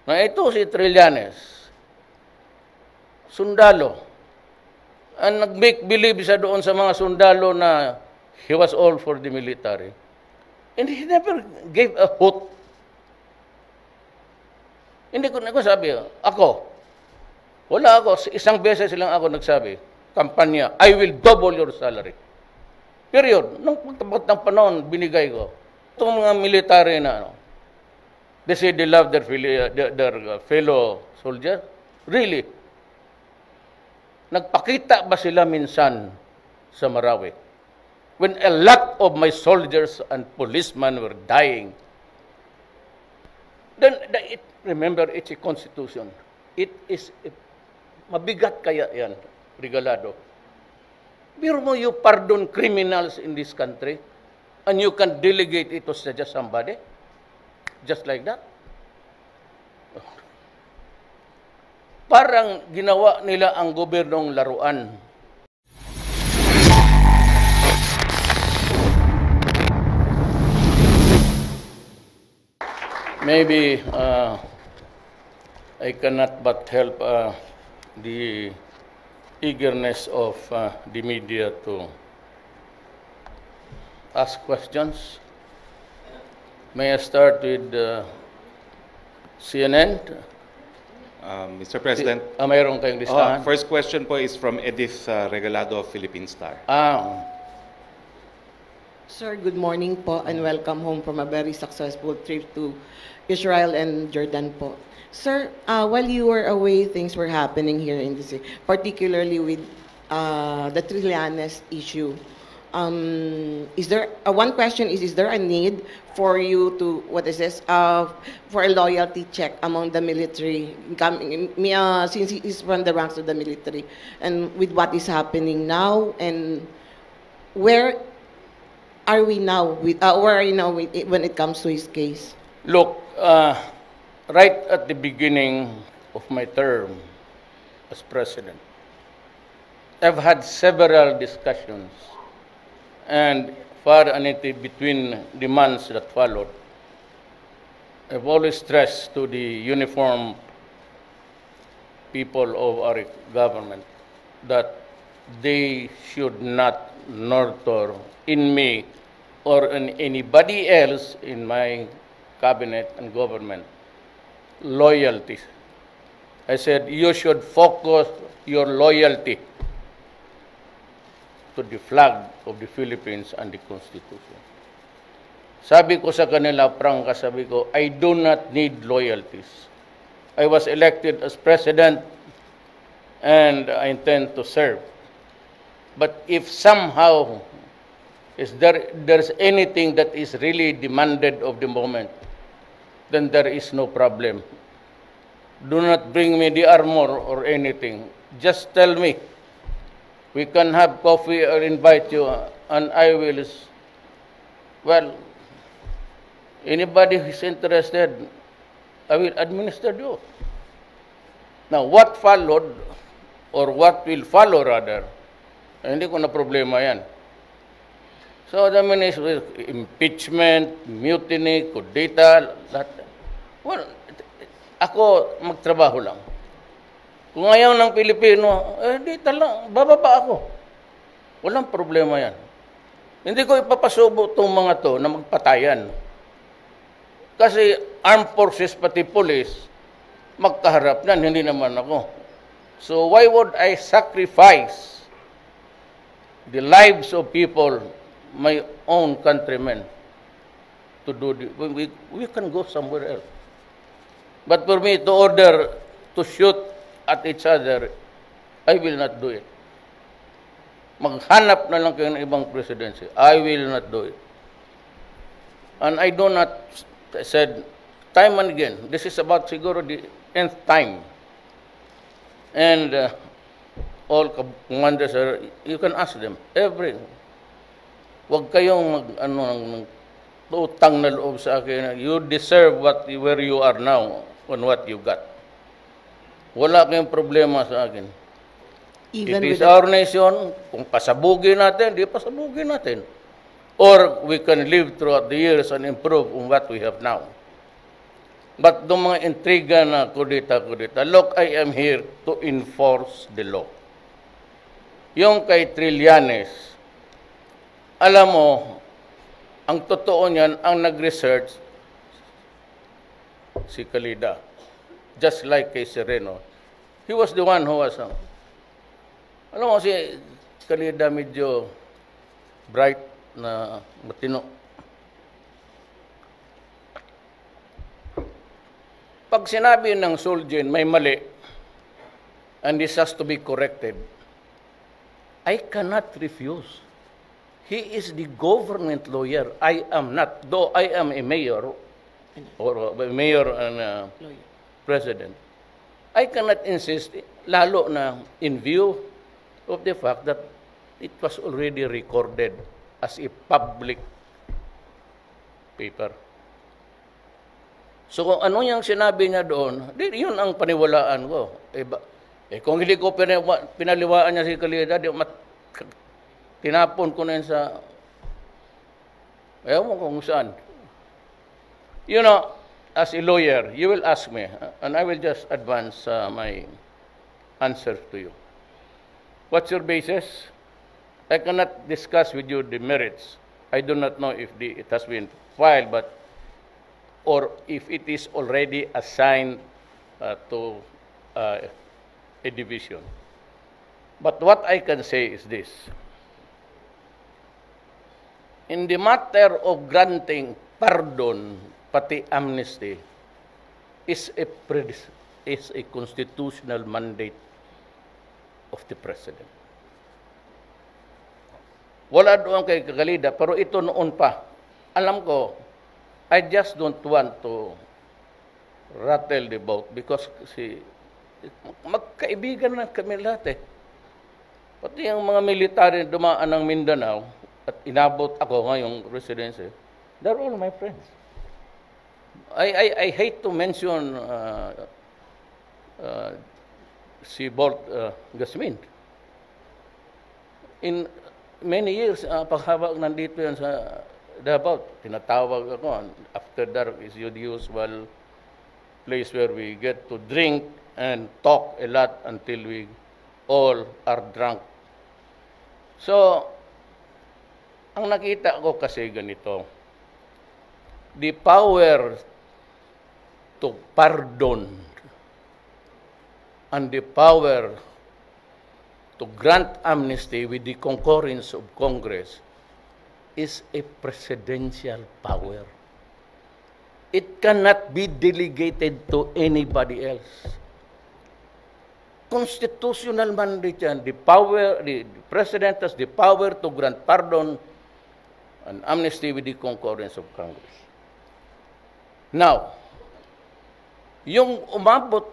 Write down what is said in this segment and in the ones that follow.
na ito si Trillanes, sundalo, ang nag-make believe siya doon sa mga sundalo na he was all for the military. And he never gave a hoot. Hindi ko sabi, wala ako, isang beses lang ako nagsabi, kampanya, I will double your salary. Period. Nung pagtapat ng panahon, binigay ko. Itong mga military na, they say they love their fellow soldier. Really? Nagpakita ba sila minsan sa Marawi? When a lot of my soldiers and policemen were dying, then remember, it's a constitution. It is, mabigat kaya yan, regalado. Biro mo, you pardon criminals in this country, and you can delegate it to just somebody, just like that. Parang ginawa nila ang gobyernong laruan. Maybe I cannot but help the eagerness of the media to ask questions. May I start with CNN? Mr. President, mayroon kayong listahan? First question po is from Edith Regalado of Philippine Star. Sir, good morning po and welcome home from a very successful trip to Israel and Jordan po. Sir, while you were away, things were happening here in the city, particularly with the Trillanes issue. Is there one question is there a need for you to for a loyalty check among the military since he is from the ranks of the military, and with what is happening now, and where are we now when it comes to his case? Look, right at the beginning of my term as president, I've had several discussions, and far and between the months that followed, I've always stressed to the uniformed people of our government that they should not nurture in me or in anybody else in my cabinet and government loyalty. I said, you should focus your loyalty to the flag of the Philippines and the Constitution. Sabi ko sa kanila, prangka, sabi ko, I do not need loyalties. I was elected as president and I intend to serve. But if somehow there's anything that is really demanded of the moment, then there is no problem. Do not bring me the armor or anything. Just tell me. We can have coffee or invite you, and I will, well, anybody who is interested, I will administer you. Now, what followed, or what will follow rather, hindi ko na problema yan. So, the ministry, impeachment, mutiny, kudeta, lahat. Well, ako magtrabaho lang. Kung ayaw ng Pilipino, di talang, bababa ako. Walang problema yan. Hindi ko ipapasubo itong mga to na magpatayan. Kasi armed forces, pati police, magkaharap nan, hindi naman ako. So why would I sacrifice the lives of people, my own countrymen, to do this? We can go somewhere else. But for me to order to shoot at each other, I will not do it. Maghanap na lang kayo ng ibang presidency. I will not do it. And I do not, I said time and again, this is about siguro the nth time. And all commanders, you can ask them, wag kayong utang na loob sa akin. You deserve where you are now on what you got. Wala kayong problema sa akin. It is our nation. Kung pasabugin natin, di pasabugin natin. Or we can live throughout the years and improve on what we have now. But the mga intriga na kudita, look, I am here to enforce the law. Yung kay Trillanes, alam mo, ang totoo niyan, ang nag-research, si Calida, just like kay Sereno. He was the one who was, alam mo, si Calida medyo bright na matino. Pag sinabi ng Solgen may mali, and this has to be corrected, I cannot refuse. He is the government lawyer. I am not. Though I am a mayor, or a mayor and president, I cannot insist, lalo na in view of the fact that it was already recorded as a public paper. So kung ano yung sinabi niya doon, yun ang paniwalaan ko. Kung hindi ko pinaliwaan niya si Calida, tinapon ko na yun sa, ayaw mo kung saan. You know, as a lawyer, you will ask me, and I will just advance my answer to you. What's your basis? I cannot discuss with you the merits. I do not know if it has been filed, or if it is already assigned to a division. But what I can say is this. In the matter of granting pardon, pati amnesty, is a constitutional mandate of the President. Wala doon kay Calida, pero ito noon pa. Alam ko, I just don't want to rattle the boat because magkaibigan na kami lahat eh. Pati yung mga military dumaan ng Mindanao at inabot ako ngayong residency, they're all my friends. I hate to mention si Bolt Gasmin. In many years, paghabang nandito yan sa Davao, tinatawag ako, after dark is the usual place where we get to drink and talk a lot until we all are drunk. So, ang nakita ko kasi ganito, the power to pardon and the power to grant amnesty with the concurrence of Congress is a presidential power. It cannot be delegated to anybody else. Constitutional mandate yan. The President has the power to grant pardon and amnesty with the concurrence of Congress. Now, yung umabot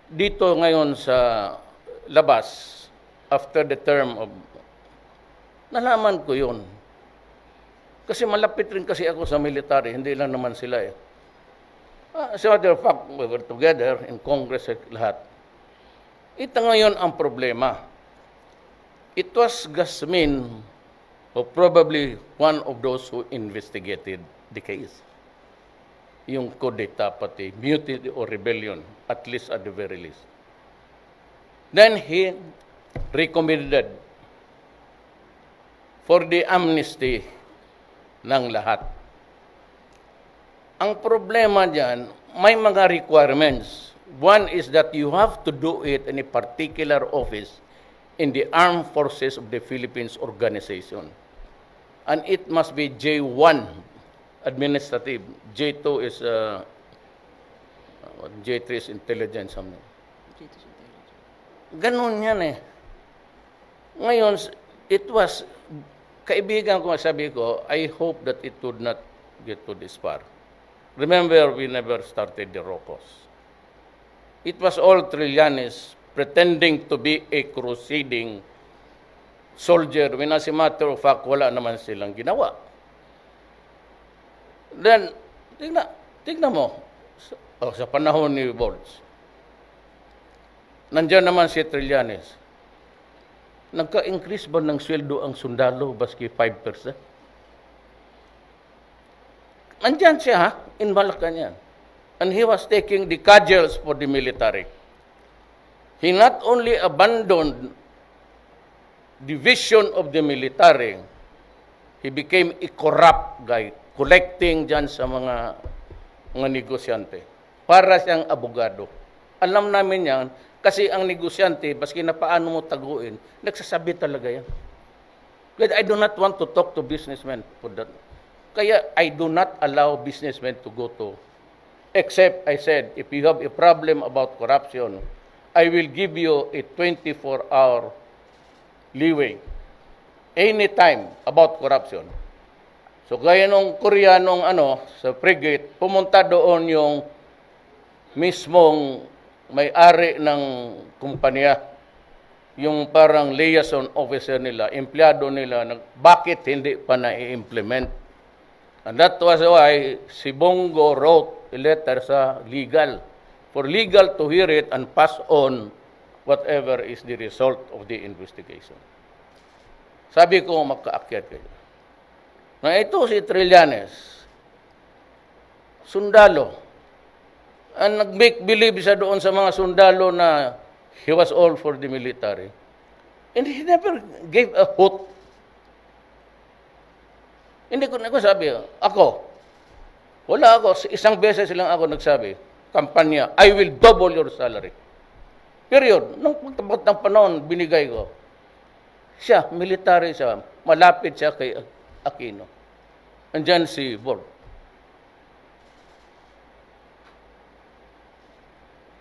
dito ngayon sa labas, after the term of, nalaman ko yun. Kasi malapit rin kasi ako sa military, hindi lang naman sila eh. As a matter of fact, we were together in Congress at lahat. Ito ngayon ang problema. It was Gasmin, or probably one of those who investigated the case. Yung kudeta pati, mutiny or rebellion, at least at the very least. Then he recommended for the amnesty ng lahat. Ang problema dyan, may mga requirements. One is that you have to do it in a particular office in the Armed Forces of the Philippines organization. And it must be J1 administrative. J2 is J3 is intelligence. Ganun yan eh. Ngayon, it was, kaibigan ko, sabi ko, I hope that it would not get to this far. Remember, we never started the Rocos. It was all Trillanes pretending to be a crusading soldier when as a matter of fact, wala naman silang ginawa. Then, tignan mo, sa panahon ni Bolts, nandiyan naman si Trillanes. Nagka-increase ba ng sweldo ang sundalo baski 5%? Nandiyan siya ha, in Malacanang. and he was taking the cudgels for the military. He not only abandoned the vision of the military, he became a corrupt guy, collecting dyan sa mga negosyante. Para siyang abogado. Alam namin yan, kasi ang negosyante, baski na paano mo taguin, nagsasabi talaga yan. But I do not want to talk to businessmen for that. Kaya I do not allow businessmen to go to, except I said, if you have a problem about corruption, I will give you a 24-hour leeway. Anytime about corruption. So gaya nung Koreanong sa frigate, pumunta doon yung mismong may-ari ng kumpanya, yung parang liaison officer nila, empleyado nila, bakit hindi pa na-implement? And that was why si Bongo wrote a letter sa legal, for legal to hear it and pass on whatever is the result of the investigation. Sabi ko, magkaakyat kayo. Na ito si Trillanes, sundalo. Ang nag-make believe siya doon sa mga sundalo na he was all for the military. And he never gave a hoot. Hindi ko sabi, wala ako, isang beses lang ako nagsabi, kampanya, I will double your salary. Period. Nung pagtapat ng panahon, binigay ko. Siya, military siya, malapit siya kay Aquino. Andyan si Borg.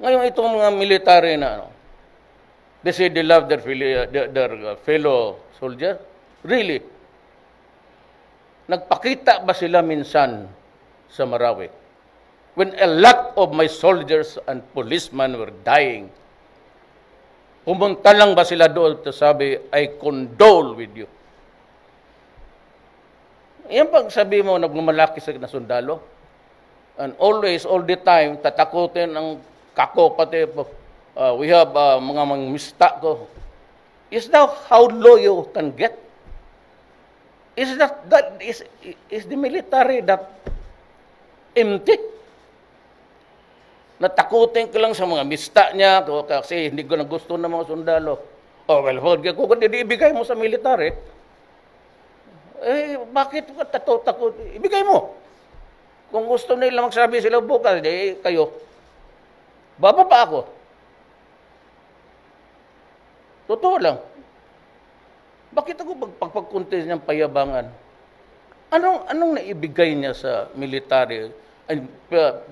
Ngayon itong mga military na, they say they love their fellow soldier. Really? Nagpakita ba sila minsan sa Marawi? When a lot of my soldiers and policemen were dying, pumunta lang ba sila doon to sabi, I condole with you? Yan pag sabi mo, nagmamalaki sa sundalo. And always, all the time, tatakutin ang kako pati. We have mga mangmista ko. Is that how low you can get? Is the military that empty? Natakutin ko lang sa mga mista niya kasi hindi ko na gusto ng mga sundalo. Oh, well, kung hindi ibigay mo sa military, bakit ka takot? Ibigay mo. Kung gusto nila magsabi sila bukas, kayo, bababa ako. Totoo lang. Bakit ako pagpagkuntis niyang payabangan? Anong naibigay niya sa military?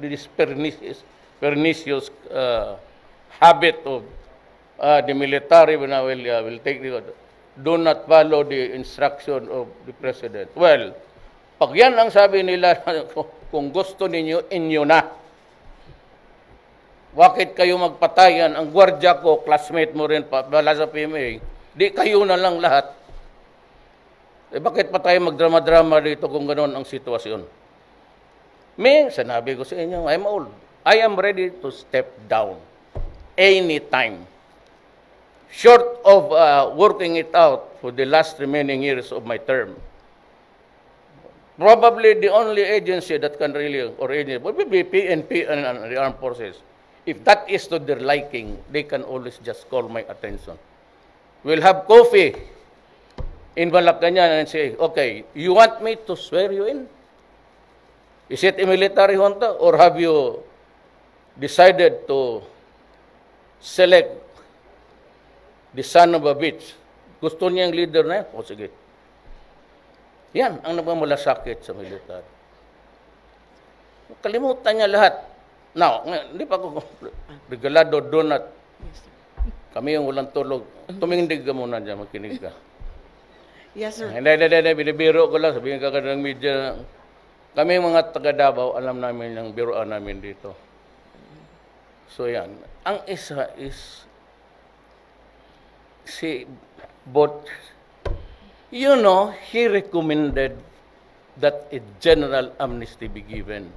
This pernicious habit of the military when I will take do not follow the instruction of the president. Well, pag yan ang sabi nila, kung gusto ninyo, inyo na. Bakit kayo magpatayan? Ang gwardiya ko, classmate mo rin, bala sa PMA, di kayo na lang lahat. Bakit pa tayo magdrama-drama dito kung gano'n ang sitwasyon? Sanabi ko sa inyo, I'm old. I am ready to step down anytime. Short of working it out for the last remaining years of my term. Probably the only agency that can really, or agency, would be PNP and the armed forces. If that is to their liking, they can always just call my attention. We'll have coffee in Malacanang and say, okay, you want me to swear you in? Is it a military junta or have you decided to select the son of a bitch? Gusto niya yung leader na yan? O sige. Yan ang nagmamalasakit sa military. Kalimutan niya lahat. Now, hindi pa ako regalado, donut. Kami yung walang tulog. Tumindig ka muna dyan, magkinig ka. Yes, sir. Hindi, binibiro ko lang. Sabihin ka ng media. Kami mga taga-Davao, alam namin yung biroan namin dito. So yan. Ang isa is si Bot. You know, he recommended that a general amnesty be given.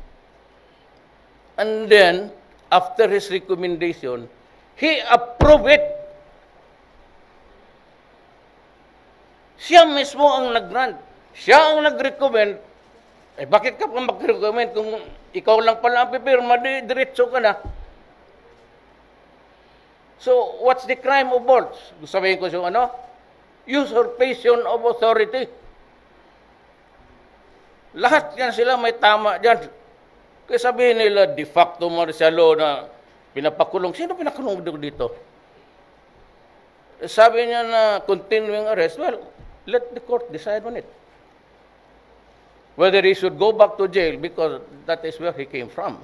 And then, after his recommendation, he approved it. Siya mismo ang nag-grant. Siya ang nag-recommend. Bakit ka pa mag-recommend kung ikaw lang pala ang pipirma, diretso ka na. So, what's the crime of both? Sabihin ko siya, usurpation of authority. Lahat yan sila may tama dyan. Kaya sabihin nila, de facto martial law na pinapakulong. Sino pinakulong dito? Sabi niya na continuing arrest. Well, let the court decide on it. Whether he should go back to jail because that is where he came from.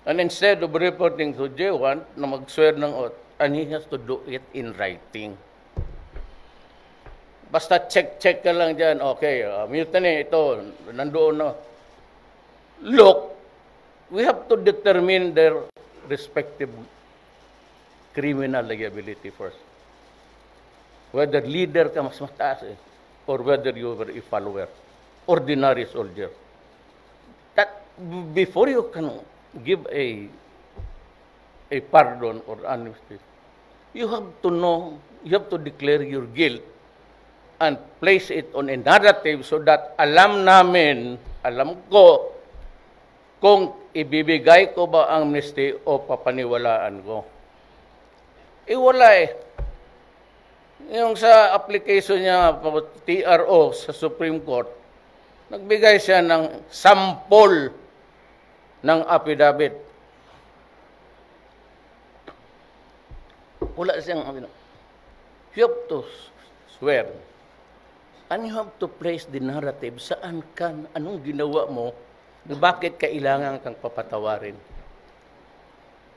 And instead of reporting to J1 na mag-swear ng oath, and he has to do it in writing. Basta check ka lang dyan, okay, mutiny, ito, nandoon na. Look, we have to determine their respective criminal liability first. Whether leader ka mas mataas or whether you were a follower, ordinary soldier. That, before you can give a pardon or amnesty, you have to know, you have to declare your guilt and place it on a narrative so that alam ko kung ibibigay ko ba ang amnesty o papaniwalaan ko. Wala Yung sa application niya, TRO sa Supreme Court, nagbigay siya ng sample ng affidavit. Wala siyang, you have to swear. And you have to place the narrative saan ka, anong ginawa mo, bakit kailangan kang papatawarin.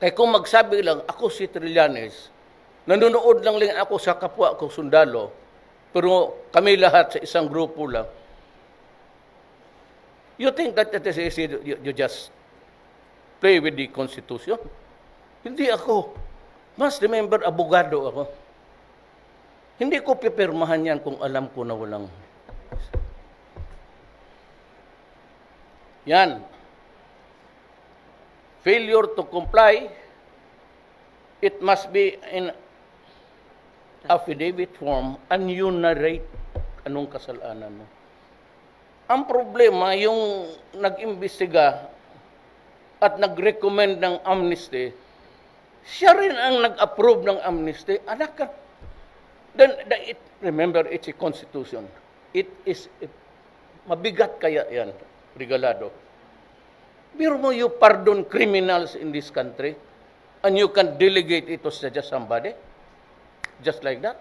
Kaya kung magsabi lang, ako si Trillanes, nanonood lang ako sa kapwa ko sundalo, pero kami lahat sa isang grupo lang. You think that it is easy, you just play with the Constitution? Hindi ako. Must remember, abogado ako. Hindi ko pipirmahan yan kung alam ko na walang. Yan. Failure to comply, it must be in affidavit form and you narrate anong kasalanan mo. Ang problema, yung nag-imbestiga at nag-recommend ng amnesty, siya rin ang nag-approve ng amnesty. Anak ka. Then, remember, it's a constitution. It is, mabigat kaya yan, regalado. Biro mo, you pardon criminals in this country and you can delegate it to just somebody. Just like that.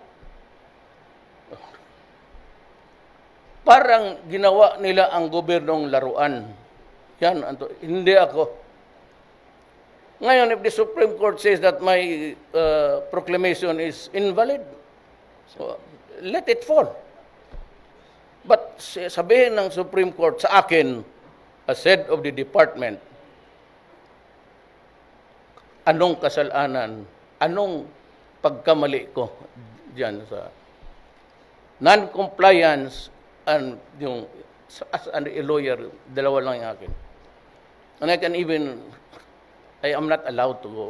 Parang ginawa nila ang gobernong laruan. Yan, hindi ako. Ngayon, if the Supreme Court says that my proclamation is invalid, so let it fall. But sabihin ng Supreme Court sa akin, as head of the department, anong kasalanan, anong pagkamali ko diyan sa non-compliance and yung as a lawyer, dalawa lang yung akin. And I can even, I am not allowed to go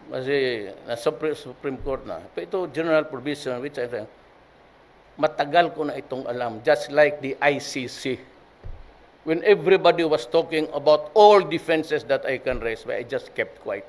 kasi na Supreme Court na. Pero ito, general provision, which I think, matagal ko na itong alam, just like the ICC. When everybody was talking about all defenses that I can raise, but I just kept quiet.